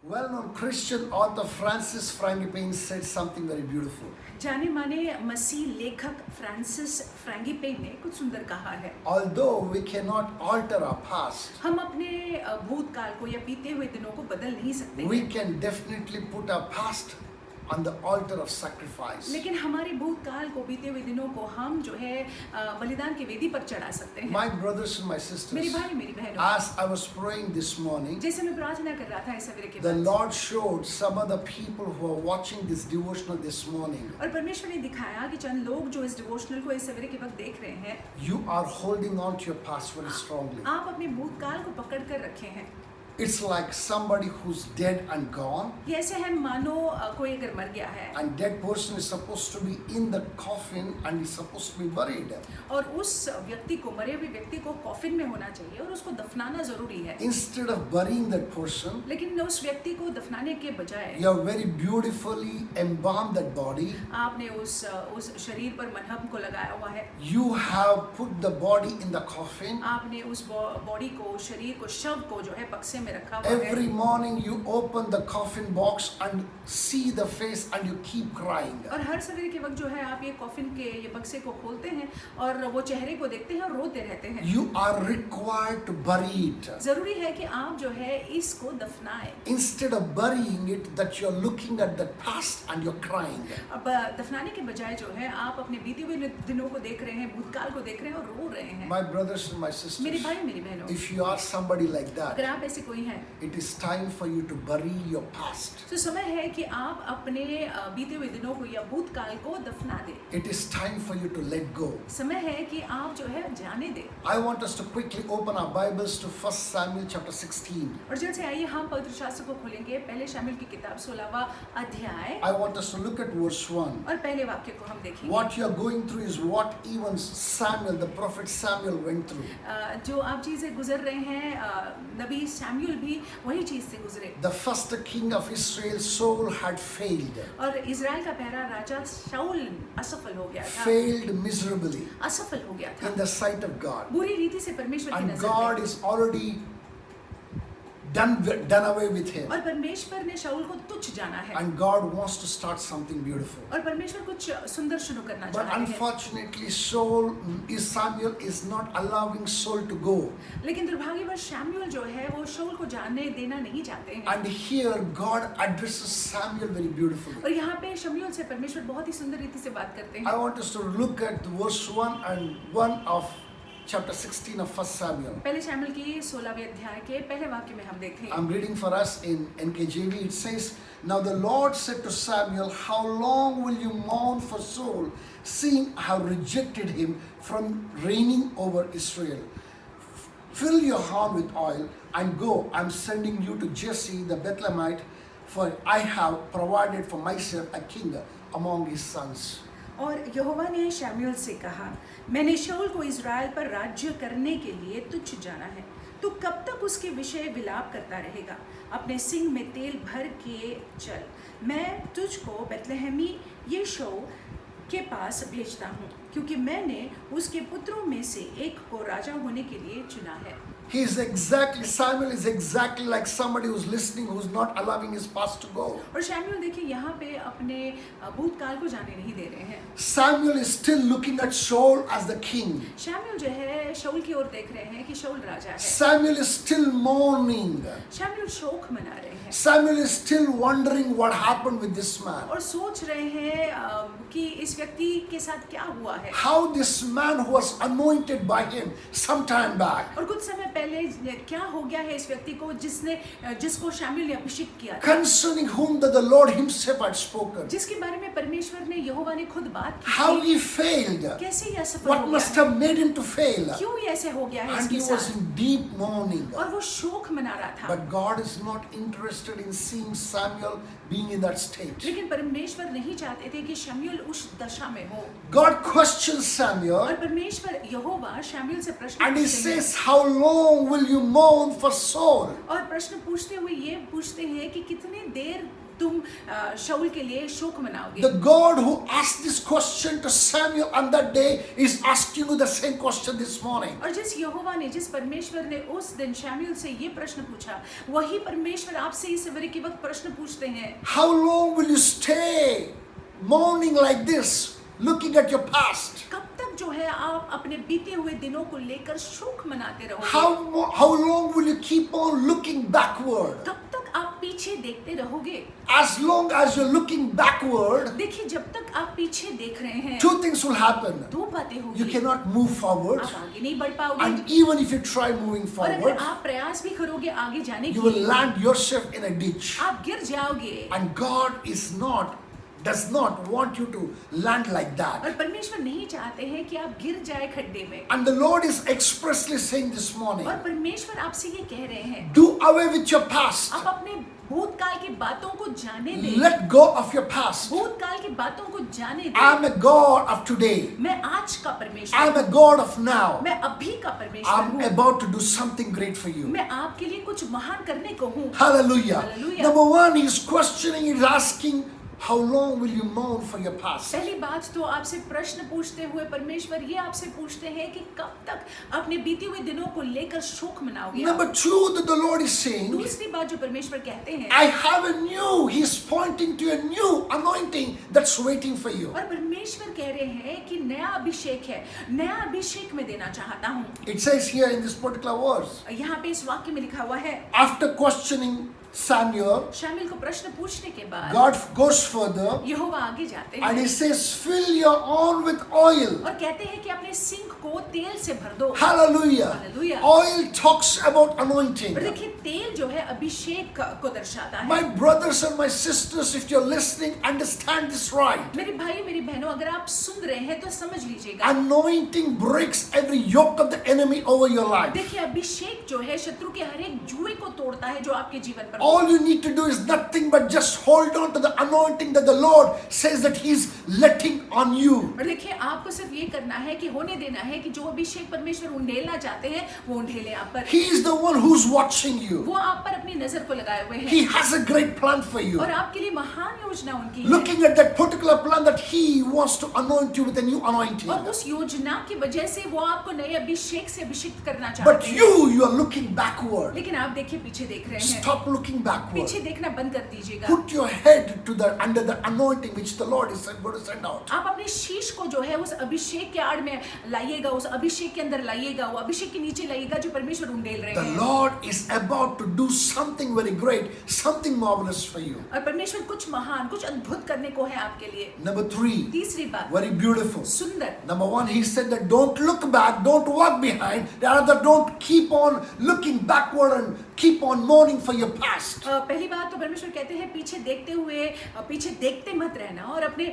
Well-known Christian author Francis Frangipane said something very beautiful. जाने माने मसीह लेखक फ्रांसिस फ्रैंगिपेन ने कुछ सुंदर कहा है। Although we cannot alter our past, हम अपने भूतकाल को या बीते हुए दिनों को बदल नहीं सकते we can definitely put our past on the altar of sacrifice. लेकिन हमारे भूतकाल को बीते हुए दिनों को हम जो है बलिदान की वेदी पर चढ़ा सकते हैं। My brothers and my मेरे sisters, भाई मेरी बहनों, as I was praying this morning, जैसे मैं प्रार्थना कर रहा था इस सवेरे के the बाद, Lord showed some of the people who are watching this devotional this morning, और परमेश्वर ने दिखाया कि चंद लोग जो इस डिवोशनल को इस सवेरे के वक्त देख रहे हैं, you are holding on to your past very strongly. आप अपने भूतकाल को पकड़ कर रखे हैं। It's like somebody who's dead and gone, ये ऐसे है मानो कोई अगर मर गया है and dead person is supposed to be in the coffin and is supposed to be buried. और उस व्यक्ति को, मरे हुए व्यक्ति को कॉफिन में होना चाहिए और उसको दफनाना जरूरी है। Instead of burying that person, लेकिन उस व्यक्ति को दफनाने के बजाय you have very beautifully embalmed that body. आपने उस शरीर पर मरहम को लगाया हुआ है। You have put the body in the coffin. आपने उस बॉडी को, शरीर को, शव को जो है बक्से में रखा हुआ Every है। morning you open the coffin box and see the face and you keep crying. और हर सवेरे के वक्त जो है आप ये कॉफिन के ये बक्से को खोलते हैं और वो चेहरे को देखते हैं और रोते रहते हैं। You are required to bury it. जरूरी है कि आप जो है इसको दफनाएं। Instead of burying it, that you're looking at the past and you're crying. अब दफनाने के बजाय जो है आप अपने बीते हुए दिनों को देख रहे हैं, भूतकाल को देख रहे हैं और रो रहे हैं। My brothers and my मेरे sisters, भाई मेरी बहनों, if you are somebody like अगर that, आप ऐसे कोई हैं it is time for you to bury your past. तो समय है कि आप अपने बीते हुए दिनों को या भूतकाल को दफना दें। It is time for you to let go. समय है कि आप जो है जाने दें। I want us to quickly open our Bibles to 1 Samuel chapter 16. और जल्द से आइए हम पवित्र शास्त्र को खोलेंगे, पहले शामिल की किताब 16वां अध्याय I want us to look at verse 1. और पहले वाक्य को हम देखेंगे। What you are going through is what even Samuel, the prophet Samuel, went through. जो आप चीजें गुजर रहे हैं, नबी सैमुअल भी वही चीज से गुजरे। The first king of Israel, Saul, had failed. और इजराइल का पहला राजा शाऊल असफल हो गया था, Failed miserably असफल हो गया था in the sight of God. बुरी रीति से परमेश्वर की And नजर God में। is already done away with him. और परमेश्वर ने शाऊल को तुच्छ जाना है And God wants to start something beautiful. और परमेश्वर कुछ सुंदर शुरू करना But चाहते हैं। unfortunately, Samuel is not allowing Saul to go. लेकिन दुर्भाग्यवश शमूएल जो है वो शाऊल को जाने देना नहीं चाहते हैं। And here God addresses Samuel very beautifully. और यहाँ पे शमूएल से परमेश्वर बहुत ही सुंदर रीति से बात करते I हैं। want us to look at verse 1 and 1 of chapter 16 of 1 Samuel. पहले शमूएल की 16वें अध्याय के पहले वाक्य में हम देखें। I'm reading for us in NKJV. It says, "Now the Lord said to Samuel, how long will you mourn for Saul, seeing I have rejected him from reigning over Israel? Fill your horn with oil and go. I'm sending you to Jesse the Bethlehemite, for I have provided for myself a king among his sons." और यहोवा ने शमूएल से कहा, मैंने शाऊल को Israel पर राज्य करने के लिए तुच्छ जाना है। तू कब तक उसके विषय विलाप करता रहेगा? अपने सिंह में तेल भर के चल। मैं तुझको बेतलहमी यीशु के पास भेजता हूँ, क्योंकि मैंने उसके पुत्रों में से एक को राजा होने के लिए चुना है। Samuel is exactly like somebody who's listening, who's not allowing his past to go. और शमूएल देखिए यहाँ पे अपने भूतकाल को जाने नहीं दे रहे हैं। Samuel is still looking at Saul as the king. शमूएल जो है शाऊल की ओर देख रहे हैं कि शाऊल राजा है। Samuel is still mourning. शमूएल शोक मना रहे हैं। Samuel is still wondering what happened with this man. और सोच रहे हैं कि इस व्यक्ति के साथ क्या हुआ है। How this man who was anointed by him some time back, और कुछ समय पहले क्या हो गया है इस व्यक्ति को जिसको शमूएल ने अभिषेक किया था, concerning whom that the Lord himself had spoken. जिसके बारे में परमेश्वर ने यहोवा ने खुद बात की How थी। he failed. कैसे ये असफल What हो must गया है? have made him to fail. क्यों ये ऐसे हो गया है And he इसके was साथ? in deep mourning. और वो शोक मना रहा था। But God is not interested in seeing Samuel being in that state. लेकिन परमेश्वर नहीं चाहते थे कि शमूएल उस दशा में हो। God questions और Samuel परमेश्वर यहोवा शमूएल से प्रश्न and he पूछते हैं। says, "How long will you mourn for Saul?" और प्रश्न पूछते हुए ये पूछते हैं कि कितने देर तुम शाऊल के लिए शोक मनाओगे। The God who asked this question to Samuel on that day is asking you the same question this morning. और जिस यहोवा ने, जिस परमेश्वर ने उस दिन शमूएल से ये प्रश्न पूछा, वही परमेश्वर आपसे इस सवेरे के वक्त प्रश्न पूछते हैं। How long will you stay mourning like this, looking at your past? कब तक जो है आप अपने बीते हुए दिनों को लेकर शोक मनाते रहोगे? How long will you keep on looking backward? कब तक आप पीछे देखते रहोगे? As long as you're looking backward, देखिए, जब तक आप पीछे देख रहे हैं, two things will happen. दो बातें You होगी। cannot move forward, आप आगे नहीं बढ़ पाओगे, and even if you try moving और अगर forward, आप प्रयास भी करोगे आगे जाने you के will लिए, land yourself in a ditch. आप गिर जाओगे। And God does not want you to land like that. और परमेश्वर नहीं चाहते हैं कि आप गिर जाए खड्डे में। And the Lord is expressly saying this morning, और परमेश्वर आपसे ये कह रहे हैं, do away with your past. आप अपने भूतकाल की बातों को जाने दें। Let go of your past. भूतकाल की बातों को जाने I दें। am a God of today. मैं आज का I परमेश्वर am a हूँ। God of now. मैं अभी का परमेश्वर I'm हूँ। about to do something great for you. मैं आपके लिए कुछ महान करने को हूँ। Hallelujah. Hallelujah. Number one, he's questioning, he's asking, how long will you mourn for your past? पहली बात तो आपसे प्रश्न पूछते हुए परमेश्वर ये आपसे पूछते हैं कि कब तक अपने बीते हुए दिनों को लेकर शोक मनाओगे? Number two, that the Lord is saying, दूसरी बात जो परमेश्वर कहते हैं, I have a new, he's pointing to a new anointing that's waiting for you. और परमेश्वर कह रहे हैं कि नया अभिषेक है, नया अभिषेक मैं देना चाहता हूँ। It says here in this particular verse, यहाँ पे इस वाक्य में लिखा हुआ है, after questioning Samuel, शामिल को प्रश्न पूछने के बाद God goes further यहोवा आगे जाते and हैं he says, fill your horn with oil. और कहते हैं कि अपने सिंक को तेल से भर दो। Hallelujah. Hallelujah. Oil talks about anointing. और देखिए, तेल जो है अभिषेक को दर्शाता है। My brothers and my sisters, if you're listening, understand this right. मेरे भाई मेरी बहनों, अगर आप सुन रहे हैं तो समझ लीजिएगा। Anointing breaks every yoke of the enemy over your life. देखिए, अभिषेक जो है शत्रु के हर एक जुए को तोड़ता है जो आपके जीवन पर। All you need to do is nothing but just hold on to the anointing that the Lord says that He's letting on you. और देखिए, आपको सिर्फ ये करना है कि होने देना है कि जो अभिषेक परमेश्वर उंडेलना चाहते हैं वो उंडेले आप पर। He is the one who's watching you. वो आप पर अपनी नजर को लगाए हुए हैं He has a great plan for you. और आपके लिए महान योजना उनकी है। Looking at that particular plan that He wants to anoint you with a new anointing. और उस योजना की वजह से वो आपको नए अभिषेक से अभिषिक्त करना चाहते But हैं। you are looking backward. लेकिन आप देखिए, पीछे देख रहे हैं। Stop looking backward. पीछे देखना बंद कर दीजिएगा। Put your head to the under the anointing which the Lord is going to send out. आप अपने शीश को जो है उस अभिषेक के आड़ में लाइएगा, उस अभिषेक के अंदर लाइएगा, वो अभिषेक के नीचे लाइएगा जो परमेश्वर उंडेल रहे The हैं। Lord is about to do something very great, something marvelous for you. और परमेश्वर कुछ महान, कुछ अद्भुत करने को है आपके लिए। Number three, तीसरी बात, very beautiful. सुंदर। Number one, he said that don't look back, don't walk behind. Rather, don't keep on looking backward and keep on mourning for your past. पहली बात तो परमेश्वर कहते हैं पीछे देखते हुए, पीछे देखते मत रहना और अपने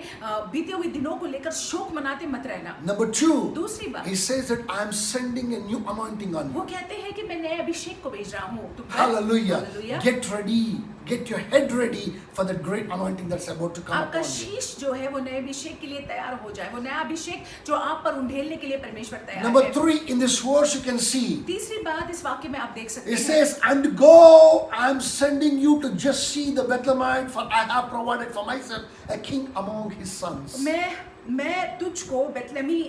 बीते हुए दिनों को लेकर शोक मनाते मत रहना। Number two, दूसरी बात, he says that I am sending a new anointing on वो you. कहते हैं कि मैं नए अभिषेक को भेज रहा हूँ तुम पर। Hallelujah. Hallelujah. Get ready. Get your head ready for the great anointing that's about to come आपका upon you. शीश जो है वो नए अभिषेक के लिए तैयार हो जाए, वो नया अभिषेक जो आप पर उंडेलने के लिए परमेश्वर तैयार Number है। three, in this verse you can see, तीसरी बात इस वाक्य में आप देख सकते it हैं। says, and go, I am sending you to just see the Bethlehemite, for I have provided for myself a king among his sons. मैं तुझको बेतलहमी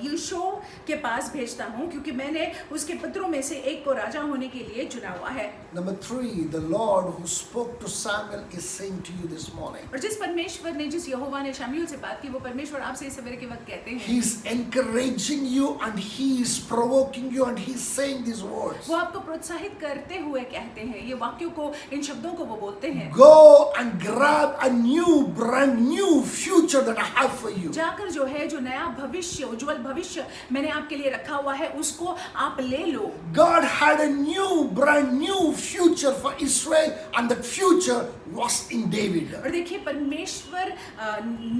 यीशु के पास भेजता हूँ क्योंकि मैंने उसके पुत्रों में से एक को राजा होने के लिए चुना हुआ है। Number three, the Lord who spoke to Samuel is saying to you this morning, और जिस परमेश्वर ने, जिस यहोवा ने शमूएल से बात की, वो परमेश्वर आपसे इस सवेरे के वक्त कहते हैं, He's encouraging you and He's provoking you and He's saying these words. वो आपको प्रोत्साहित करते हुए कहते हैं, ये वाक्यों को, इन शब्दों को वो बोलते हैं, Go and grab a new, brand new future that I have for you. जाकर जो है, जो नया भविष्य, उज्जवल भविष्य मैंने आपके लिए रखा हुआ है, उसको आप ले लो। God had a new, brand new future for Israel, and that future was in David. और देखिए, परमेश्वर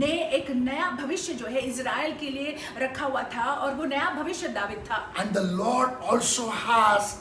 ने एक नया भविष्य जो है इज़राइल के लिए रखा हुआ था और वो नया भविष्य दाविद था। And the Lord also has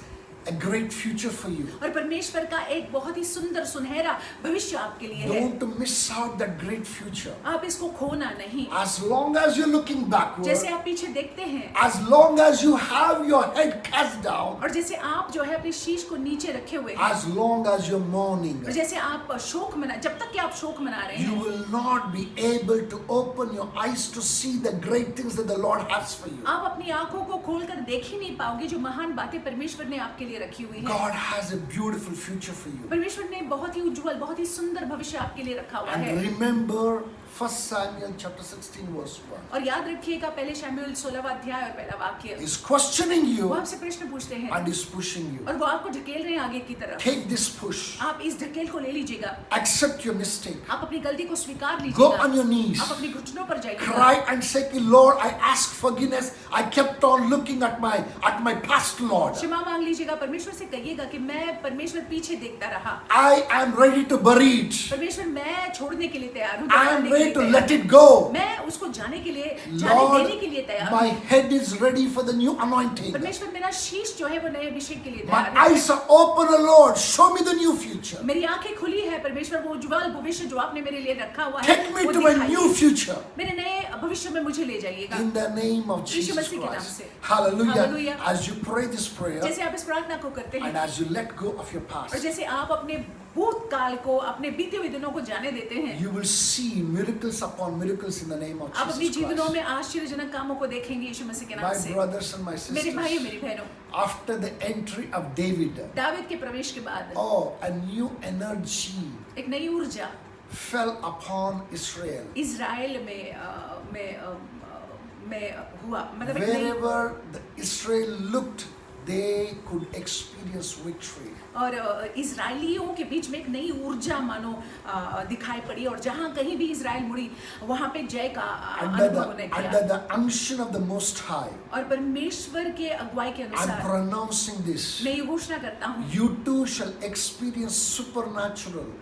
a great future for you. और परमेश्वर का एक बहुत ही सुंदर सुनहरा भविष्य आपके लिए है। Don't miss out that great future. आप इसको खोना नहीं। As long as you're looking backward, जैसे आप पीछे देखते हैं, as long as you have your head cast down, और जैसे आप जो है अपने शीश को नीचे रखे हुए हैं, as long as you're mourning, और जैसे आप शोक मना, जब तक कि आप शोक मना रहे you हैं, will not be able to open your eyes to see the great things that the Lord has for you. आप अपनी आंखों को खोलकर देख ही नहीं पाओगे जो महान बातें परमेश्वर ने आपके लिए रखी हुई है। God has a beautiful future for you. परमेश्वर ने बहुत ही उज्जवल, बहुत ही सुंदर भविष्य आपके लिए रखा हुआ है। And remember 1 Samuel chapter 16 verse 1. और याद रखिएगा पहले शमूएल 16वां अध्याय और पहला वाक्य, He's questioning वो you आपसे प्रश्न पूछते हैं and he's pushing you. और वो आपको ढकेल रहे हैं आगे की तरफ। Take this push. आप इस ढकेल को ले लीजिएगा, Accept your mistake. आप अपनी गलती को स्वीकार Go लीजिएगा, on your knees. आप अपनी घुटनों पर जाइएगा, Cry and say, Lord, I ask forgiveness. I kept on looking at my past, Lord. क्षमा मांग लीजिएगा, परमेश्वर से कहिएगा कि मैं परमेश्वर पीछे देखता रहा, I am ready to bury it. परमेश्वर मैं छोड़ने के लिए तैयार हूँ, I am दफनाने के ready लिए to तैयार let हूँ। it go. मैं उसको जाने के लिए, जाने Lord, देने के लिए तैयार my हूँ। head is ready for the new anointing. परमेश्वर मेरा शीश जो है वो नए अभिषेक के लिए My तैयार है। eyes are open, O Lord. Show me the new future. मेरी आंखें खुली है परमेश्वर, वो उज्जवल भविष्य जो आपने मेरे लिए रखा हुआ है Take me वो to my दिखाइए। new future. मेरे नए भविष्य में मुझे ले जाइएगा In the name of Yeshu Jesus मसीह के नाम Christ. से। Hallelujah. Hallelujah. As you pray this prayer जैसे आप इस प्रार्थना को करते and हैं as you let go of your और past, जैसे आप अपने भूतकाल को, अपने बीते हुए दिनों को जाने देते हैं, you will see miracles upon miracles in the name of आप अपनी Jesus जीवनों Christ. में आश्चर्यजनक कामों को देखेंगे यीशु मसीह के नाम My से। brothers and my मेरे भाई, sisters, मेरी बहनों, after the entry of David, David के प्रवेश के बाद a new energy एक नई ऊर्जा fell upon Israel. इजराइल में हुआ, मतलब एक नई, Wherever the Israel looked, they could experience victory. और इजरायलियों के बीच में एक नई ऊर्जा मानो दिखाई पड़ी, और जहाँ कहीं भी इजराइल मुड़ी वहाँ पे जय का अनुभव होने Under किया। the unction of the Most High, और परमेश्वर के अगुवाई के I'm अनुसार pronouncing this. मैं ये घोषणा करता हूँ, You too shall experience supernatural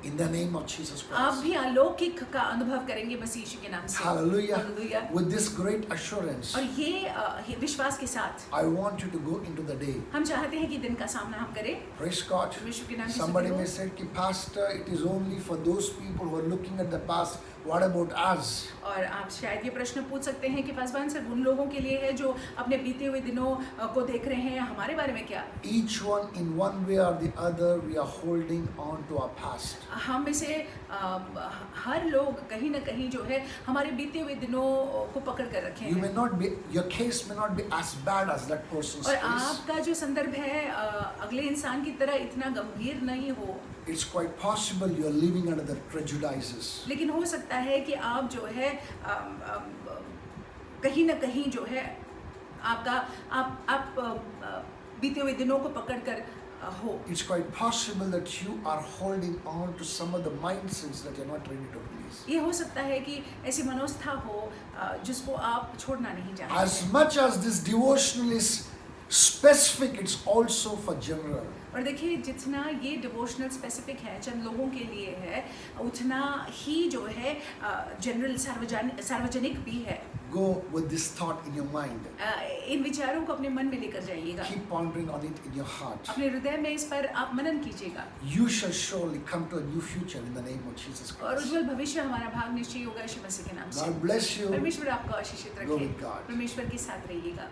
in the name of Jesus आप Christ. भी अलौकिक का अनुभव करेंगे मसीह यीशु के नाम से। Hallelujah. Hallelujah. With this great assurance, और ये विश्वास के साथ I want you to go into the day. हम चाहते हैं कि दिन का सामना हम करें। Praise God. यीशु के नाम से Somebody स्तुति may हो। say, "Ki, Pastor, it is only for those people who are looking at the past. What about us?" और आप शायद ये प्रश्न पूछ सकते हैं कि पासवान सिर्फ उन लोगों के लिए है जो अपने बीते हुए दिनों को देख रहे हैं, हमारे बारे में क्या? Each one, in one way or the other, we are holding on to our past. हम में से हर लोग कहीं ना कहीं जो है हमारे बीते हुए दिनों को पकड़ कर रखे You हैं। may not be, your case may not be as bad as that person's और case. आपका जो संदर्भ है अगले इंसान की तरह इतना गंभीर नहीं हो, It's quite possible you are living under the prejudices. लेकिन हो सकता है कि आप जो है कहीं ना कहीं जो है आपका आप बीते हुए दिनों को पकड़कर हो। It's quite possible that you are holding on to some of the mindsets that you're not ready to release. ये हो सकता है कि ऐसी मनोस्था हो जिसको आप छोड़ना नहीं चाहते। As much as this devotional is specific, it's also for general. और देखिए जितना ये डिवोशनल स्पेसिफिक है, चंद लोगों के लिए है, उतना ही जो है जनरल सार्वजनिक भी है। Go with this thought in your mind. इन विचारों को अपने मन में लेकर जाइएगा, Keep pondering on it in your heart. अपने हृदय में इस पर आप मनन कीजिएगा, You shall surely come to a new future in the name of Jesus और Christ. उज्जवल भविष्य हमारा भाग निश्चय होगा यीशु मसीह के नाम से। God bless you. परमेश्वर आपको आशीषित Go रखे, with God. परमेश्वर के साथ रहिएगा।